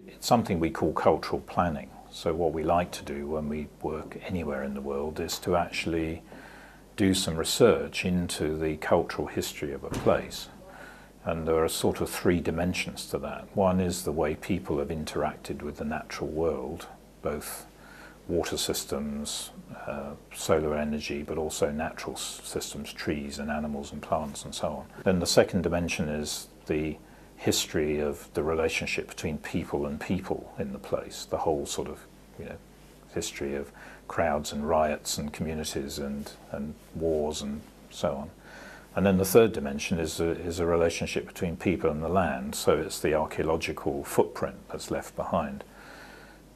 It's something we call cultural planning. So what we like to do when we work anywhere in the world is to actually do some research into the cultural history of a place. And there are sort of three dimensions to that. One is the way people have interacted with the natural world, both water systems, solar energy, but also natural systems, trees and animals and plants and so on. Then the second dimension is the history of the relationship between people and people in the place, the whole sort of, history of crowds and riots and communities and wars and so on. And then the third dimension is a relationship between people and the land, so it's the archaeological footprint that's left behind.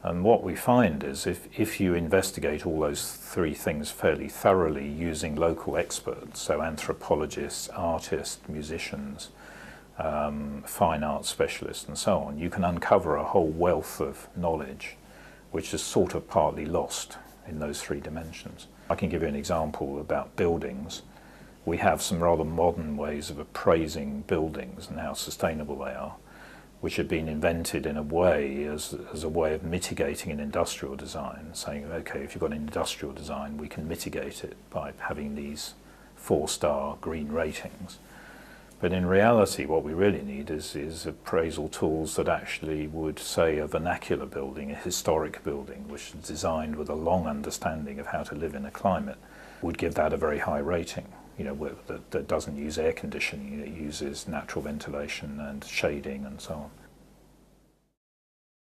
And what we find is if you investigate all those three things fairly thoroughly using local experts, so anthropologists, artists, musicians, fine arts specialists and so on, you can uncover a whole wealth of knowledge which is sort of partly lost in those three dimensions. I can give you an example about buildings. We have some rather modern ways of appraising buildings and how sustainable they are, which have been invented in a way as a way of mitigating an industrial design, saying, okay, if you've got an industrial design, we can mitigate it by having these 4-star green ratings. But in reality, what we really need is appraisal tools that actually would say a vernacular building, a historic building, which is designed with a long understanding of how to live in a climate, would give that a very high rating. That doesn't use air conditioning, it uses natural ventilation and shading and so on.